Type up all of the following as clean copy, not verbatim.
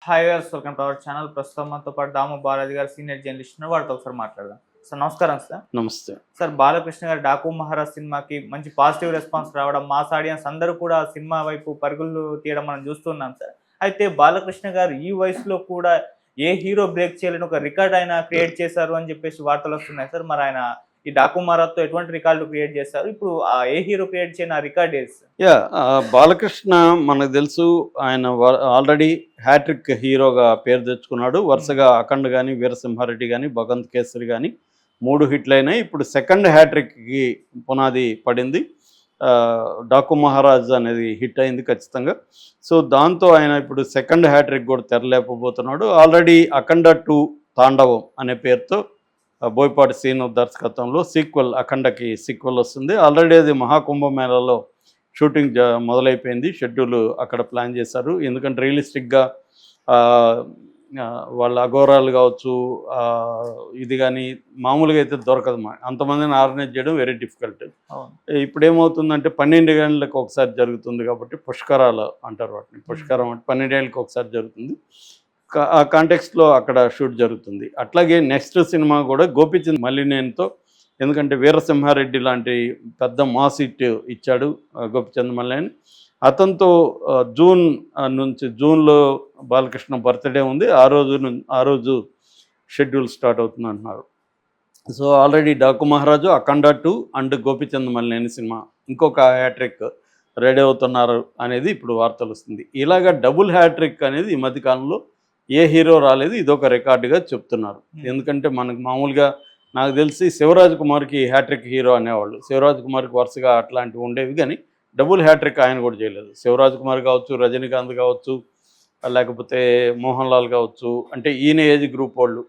Hi viewers, welcome to our channel. ప్రస్తుతం మనతో పాటు దాము బాలాజీ గారు సీనియర్ జర్నలిస్ట్ ఉన్నారు. వారితో ఒకసారి మాట్లాడదాం. సార్ నమస్కారం సార్. నమస్తే. సార్ బాలకృష్ణ గారి 'డాకు మహారాజ్' సినిమాకి మంచి పాజిటివ్ రెస్పాన్స్ రావడం, మాస్ ఆడియన్స్ అందరూ కూడా ఆ సినిమా వైపు పరుగులు తీయడం మనం చూస్తున్నాం సార్. అయితే బాలకృష్ణ గారు ఈ వయసులో కూడా ఏ హీరో బ్రేక్ చేయలేని ఒక రికార్డ్ ఆయన క్రియేట్ చేశారు అని చెప్పేసి వార్తలు వస్తున్నాయి సార్. మరి ఆయన ఈ 'డాకు మహారాజ్'తో ఎటువంటి రికార్డు క్రియేట్ చేశారు? ఇప్పుడు ఏ హీరో క్రియేట్ చేయని ఆ రికార్డ్ ఏది సార్? బాలకృష్ణ మనకు తెలుసు. ఆయన ఆల్రెడీ హ్యాట్రిక్ హీరోగా పేరు తెచ్చుకున్నాడు. వరుసగా అఖండ్ కానీ, వీరసింహారెడ్డి కానీ, భగవంత్ కేసరి కానీ 3 హిట్లు అయినాయి. ఇప్పుడు సెకండ్ హ్యాట్రిక్కి పునాది పడింది. 'డాకు మహారాజ్' అనేది హిట్ అయింది ఖచ్చితంగా. సో దాంతో ఆయన ఇప్పుడు సెకండ్ హ్యాట్రిక్ కూడా తెరలేకపోతున్నాడు. ఆల్రెడీ 'అఖండ 2 తాండవం' అనే పేరుతో బోయపాటి శ్రీను దర్శకత్వంలో సీక్వెల్, 'అఖండ'కి సీక్వెల్ వస్తుంది. ఆల్రెడీ అది మహాకుంభమేళలో షూటింగ్ మొదలైపోయింది. షెడ్యూల్ అక్కడ ప్లాన్ చేశారు. ఎందుకంటే రియలిస్టిక్గా వాళ్ళ అఘోరాలు కావచ్చు, ఇది కానీ మామూలుగా అయితే దొరకదు. అంతమందిని ఆర్గనైజ్ చేయడం వెరీ డిఫికల్ట్. ఇప్పుడు ఏమవుతుందంటే 12 గంటలకు ఒకసారి జరుగుతుంది కాబట్టి పుష్కరాలు అంటారు వాటిని. పుష్కరం అంటే 12 ఏళ్ళకి ఒకసారి జరుగుతుంది. ఆ కాంటెక్స్ట్లో అక్కడ షూట్ జరుగుతుంది. అట్లాగే నెక్స్ట్ సినిమా కూడా గోపీచంద్ మల్లినేనితో, ఎందుకంటే వీరసింహారెడ్డి లాంటి పెద్ద మాస్ హిట్ ఇచ్చాడు గోపీచంద్ మల్లినేని. అతనితో జూన్లో బాలకృష్ణ బర్త్డే ఉంది. ఆ రోజు షెడ్యూల్ స్టార్ట్ అవుతుంది అంటున్నారు. సో ఆల్రెడీ 'డాకు మహారాజు', 'అఖండ 2' అండ్ గోపీచంద్ మల్లినేని సినిమా ఇంకొక హ్యాట్రిక్ రెడీ అవుతున్నారు అనేది ఇప్పుడు వార్తలు వస్తుంది. ఇలాగ డబుల్ హ్యాట్రిక్ అనేది ఈ మధ్యకాలంలో ఏ హీరో రాలేదు. ఇదొక రికార్డుగా చెప్తున్నారు. ఎందుకంటే మనకు మామూలుగా నాకు తెలిసి శివరాజ్ కుమార్కి హ్యాట్రిక్ హీరో అనేవాళ్ళు. శివరాజ్ కుమార్కి వరుసగా అట్లాంటివి ఉండేవి, కానీ డబుల్ హ్యాట్రిక్ ఆయన కూడా చేయలేదు. శివరాజ్ కుమార్ కావచ్చు, రజనీకాంత్ కావచ్చు, లేకపోతే మోహన్ లాల్ కావచ్చు, అంటే ఈయన ఏజ్ గ్రూప్ వాళ్ళు,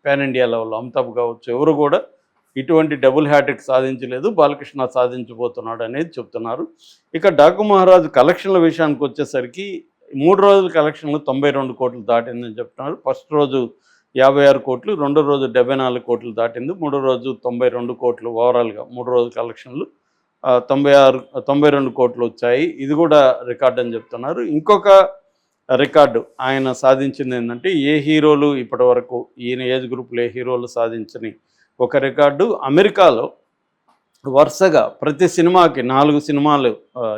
పాన్ ఇండియా లెవెల్లో అమితాబ్ కావచ్చు, ఎవరు కూడా ఇటువంటి డబుల్ హ్యాట్రిక్ సాధించలేదు. బాలకృష్ణ సాధించబోతున్నాడు అనేది చెప్తున్నారు. ఇక 'డాకు మహారాజ్' కలెక్షన్ల విషయానికి వచ్చేసరికి 3 రోజుల కలెక్షన్లు 92 కోట్లు దాటిందని చెప్తున్నారు. ఫస్ట్ రోజు 56 కోట్లు, రెండో రోజు 74 కోట్లు దాటింది, మూడో రోజు 92 కోట్లు. ఓవరాల్గా 3 రోజుల కలెక్షన్లు 92 కోట్లు వచ్చాయి. ఇది కూడా రికార్డ్ అని చెప్తున్నారు. ఇంకొక రికార్డు ఆయన సాధించింది ఏంటంటే, ఏ హీరోలు ఇప్పటి వరకు ఈయన ఏజ్ గ్రూప్లో ఏ హీరోలు సాధించని ఒక రికార్డు. అమెరికాలో వరుసగా ప్రతి సినిమాకి 4 సినిమాలు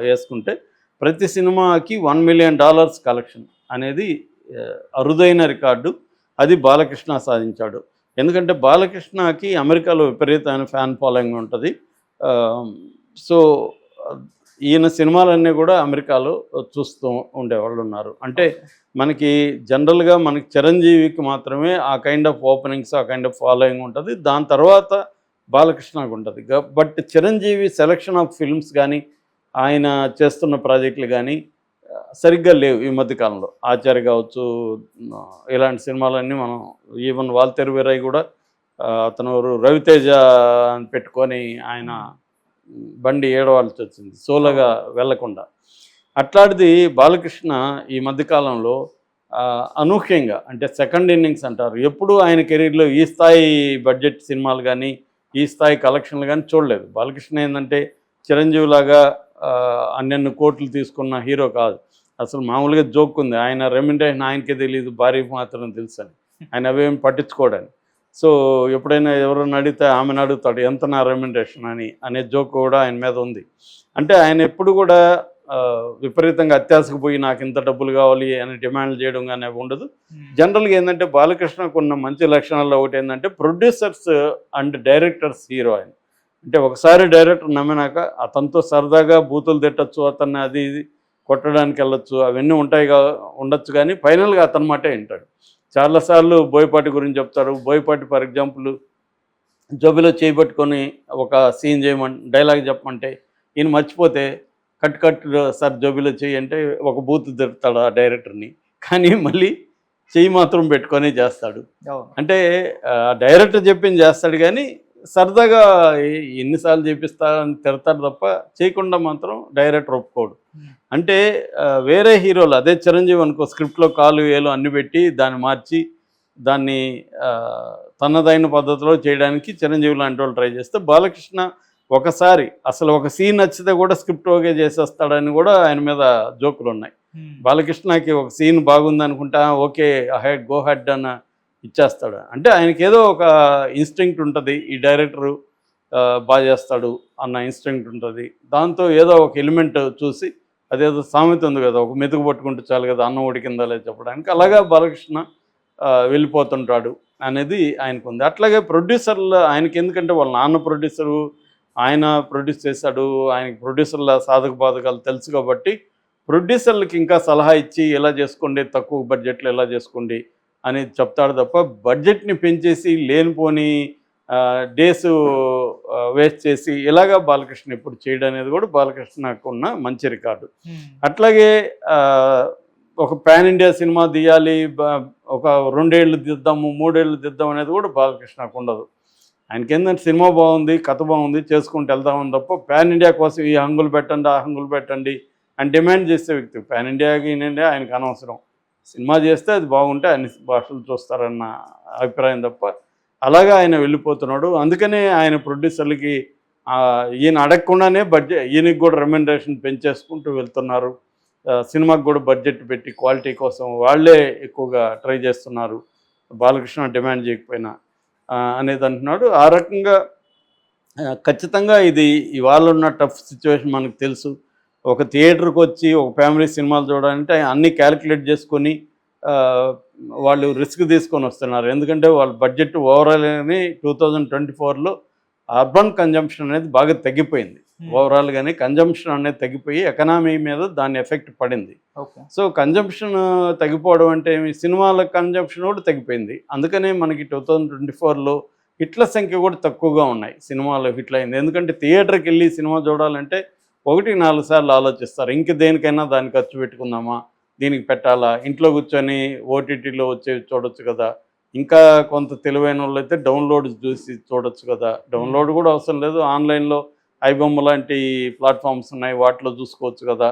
వేసుకుంటే ప్రతి సినిమాకి $1 మిలియన్ కలెక్షన్ అనేది అరుదైన రికార్డు. అది బాలకృష్ణ సాధించాడు. ఎందుకంటే బాలకృష్ణకి అమెరికాలో విపరీతమైన ఫ్యాన్ ఫాలోయింగ్ ఉంటుంది. సో ఈయన సినిమాలన్నీ కూడా అమెరికాలో చూస్తూ ఉండేవాళ్ళు ఉన్నారు. అంటే మనకి జనరల్గా మనకి చిరంజీవికి మాత్రమే ఆ కైండ్ ఆఫ్ ఓపెనింగ్స్, ఆ కైండ్ ఆఫ్ ఫాలోయింగ్ ఉంటుంది. దాని తర్వాత బాలకృష్ణకు ఉంటుంది. But Chiranjeevi selection of films కానీ, ఆయన చేస్తున్న ప్రాజెక్టులు కానీ సరిగ్గా లేవు ఈ మధ్యకాలంలో. ఆచార్య కావచ్చు, ఇలాంటి సినిమాలన్నీ మనం ఈవెన్ వాల్తేరు వీరయ్య కూడా అతను రవితేజ అని పెట్టుకొని ఆయన బండి ఏడవాల్సి వచ్చింది సోలోగా వెళ్లకుండా. అట్లాంటిది బాలకృష్ణ ఈ మధ్యకాలంలో అనూహ్యంగా, అంటే సెకండ్ ఇన్నింగ్స్ అంటారు, ఎప్పుడూ ఆయన కెరీర్లో ఈ స్థాయి బడ్జెట్ సినిమాలు కానీ, ఈ స్థాయి కలెక్షన్లు కానీ చూడలేదు. బాలకృష్ణ ఏంటంటే చిరంజీవి లాగా అన్నెన్ని కోట్లు తీసుకున్న హీరో కాదు. అసలు మామూలుగా జోక్ ఉంది, ఆయన రెమ్యునరేషన్ ఆయనకే తెలియదు, భార్యకి మాత్రం తెలుసు అని. ఆయన అవేమి పట్టించుకోవడానికి. సో ఎప్పుడైనా ఎవరైనా అడిగితే ఆమెను అడుగుతాడు, ఎంత నా రెమ్యునరేషన్ అనే జోక్ కూడా ఆయన మీద ఉంది. అంటే ఆయన ఎప్పుడు కూడా విపరీతంగా అత్యాశకు పోయి నాకు ఇంత డబ్బులు కావాలి అని డిమాండ్లు చేయడం కానీ ఉండదు. జనరల్గా ఏంటంటే బాలకృష్ణకు ఉన్న మంచి లక్షణాల్లో ఒకటి ఏంటంటే ప్రొడ్యూసర్స్ అండ్ డైరెక్టర్స్ హీరో ఆయన. అంటే ఒకసారి డైరెక్టర్ నమ్మినాక అతనితో సరదాగా బూతులు తిట్టచ్చు, అతన్ని అది ఇది కొట్టడానికి వెళ్ళొచ్చు, అవన్నీ ఉండొచ్చు, కానీ ఫైనల్గా అతని మాటే వింటాడు. చాలాసార్లు బోయపాటి గురించి చెప్తారు. బోయపాటి ఫర్ ఎగ్జాంపుల్ జోబిలో చేయబట్టుకొని ఒక సీన్ డైలాగ్ చెప్పమంటే ఈయన మర్చిపోతే కట్ సార్ జోబిలో చెయ్యి అంటే ఒక బూత్ తిడతాడు ఆ డైరెక్టర్ని, కానీ మళ్ళీ చెయ్యి మాత్రం పెట్టుకొని చేస్తాడు. అంటే డైరెక్టర్ చెప్పింది చేస్తాడు, కానీ సరదాగా ఎన్నిసార్లు చేపిస్తా అని తిడతాడు తప్ప చేయకుండా మాత్రం డైరెక్టర్ ఒప్పుకోడు. అంటే వేరే హీరోలు, అదే చిరంజీవి అనుకో, స్క్రిప్ట్లో కాలు వేలు అన్ని పెట్టి దాన్ని మార్చి దాన్ని తనదైన పద్ధతిలో చేయడానికి చిరంజీవి లాంటి వాళ్ళు ట్రై చేస్తే, బాలకృష్ణ ఒకసారి అసలు ఒక సీన్ నచ్చితే కూడా స్క్రిప్ట్ ఓకే చేసేస్తాడని కూడా ఆయన మీద జోకులు ఉన్నాయి. బాలకృష్ణకి ఒక సీన్ బాగుంది అనుకుంటా ఓకే హెడ్ గో హెడ్ అన్న ఇచ్చేస్తాడు. అంటే ఆయనకి ఏదో ఒక ఇన్స్టింక్ట్ ఉంటుంది, ఈ డైరెక్టరు బాగా చేస్తాడు అన్న ఇన్స్టింక్ట్ ఉంటుంది. దాంతో ఏదో ఒక ఎలిమెంట్ చూసి అదేదో సామెత ఉంది కదా, ఒక మెతుకు పట్టుకుంటే చాలు కదా అన్నం ఉడికిందా లేదు చెప్పడానికి, అలాగా బాలకృష్ణ వెళ్ళిపోతుంటాడు అనేది ఆయనకు ఉంది. అట్లాగే ప్రొడ్యూసర్లు ఆయనకి, ఎందుకంటే వాళ్ళ నాన్న ప్రొడ్యూసరు, ఆయన ప్రొడ్యూస్ చేశాడు, ఆయనకి ప్రొడ్యూసర్ల సాధక బాధకాలు తెలుసు కాబట్టి ప్రొడ్యూసర్లకి ఇంకా సలహా ఇచ్చి ఎలా చేసుకోండి, తక్కువ బడ్జెట్లో ఎలా చేసుకోండి అనేది చెప్తాడు తప్ప బడ్జెట్ని పెంచేసి లేనిపోని డేస్ వేస్ట్ చేసి ఇలాగా బాలకృష్ణ ఇప్పుడు చేయడం అనేది కూడా బాలకృష్ణకు ఉన్న మంచి రికార్డు. అట్లాగే ఒక పాన్ ఇండియా సినిమా తీయాలి, ఒక 2 ఏళ్ళు తీద్దాము 3 ఏళ్ళు తీద్దాం అనేది కూడా బాలకృష్ణకు ఉండదు. ఆయనకి ఏంటంటే సినిమా బాగుంది, కథ బాగుంది, చేసుకుంటూ వెళ్దామని తప్ప పాన్ ఇండియా కోసం ఈ హంగులు పెట్టండి ఆ హంగులు పెట్టండి అని డిమాండ్ చేసే వ్యక్తి. పాన్ ఇండియాకి ఇండియా ఆయనకు అనవసరం. సినిమా చేస్తే అది బాగుంటే అన్ని భాషలు చూస్తారన్న అభిప్రాయం తప్ప అలాగా ఆయన వెళ్ళిపోతున్నాడు. అందుకనే ఆయన ప్రొడ్యూసర్లకి ఈయన అడగకుండానే ఈయనకి కూడా రెమ్యునరేషన్ పెంచేసుకుంటూ వెళ్తున్నారు. సినిమాకి కూడా బడ్జెట్ పెట్టి క్వాలిటీ కోసం వాళ్ళే ఎక్కువగా ట్రై చేస్తున్నారు, బాలకృష్ణ డిమాండ్ చేయకపోయినా అనేది అంటున్నాడు. ఆ రకంగా ఖచ్చితంగా ఇది ఇవాళ ఉన్న టఫ్ సిచ్యువేషన్ మనకు తెలుసు. ఒక థియేటర్కి వచ్చి ఒక ఫ్యామిలీ సినిమాలు చూడాలంటే అన్నీ క్యాలిక్యులేట్ చేసుకొని వాళ్ళు రిస్క్ తీసుకొని వస్తున్నారు. ఎందుకంటే వాళ్ళ బడ్జెట్ ఓవరాల్ అని 2024లో అర్బన్ కన్జంప్షన్ అనేది బాగా తగ్గిపోయింది. ఓవరాల్గానే కన్జంప్షన్ అనేది తగ్గిపోయి ఎకనామీ మీద దాని ఎఫెక్ట్ పడింది. సో కన్జంప్షన్ తగ్గిపోవడం అంటే సినిమాల కన్జంప్షన్ కూడా తగ్గిపోయింది. అందుకనే మనకి 2024లో హిట్ల సంఖ్య కూడా తక్కువగా ఉన్నాయి. సినిమాలో హిట్లు అయింది ఎందుకంటే థియేటర్కి వెళ్ళి సినిమా చూడాలంటే 1-4 సార్లు ఆలోచిస్తారు. ఇంక దేనికైనా దాన్ని ఖర్చు పెట్టుకుందామా, దీనికి పెట్టాలా, ఇంట్లో కూర్చొని ఓటీటీలో వచ్చే చూడొచ్చు కదా, ఇంకా కొంత తెలివైన వాళ్ళు అయితే డౌన్లోడ్ చూసి చూడొచ్చు కదా, డౌన్లోడ్ కూడా అవసరం లేదు, ఆన్లైన్లో ఐబొమ్మ లాంటి ప్లాట్ఫామ్స్ ఉన్నాయి వాటిలో చూసుకోవచ్చు కదా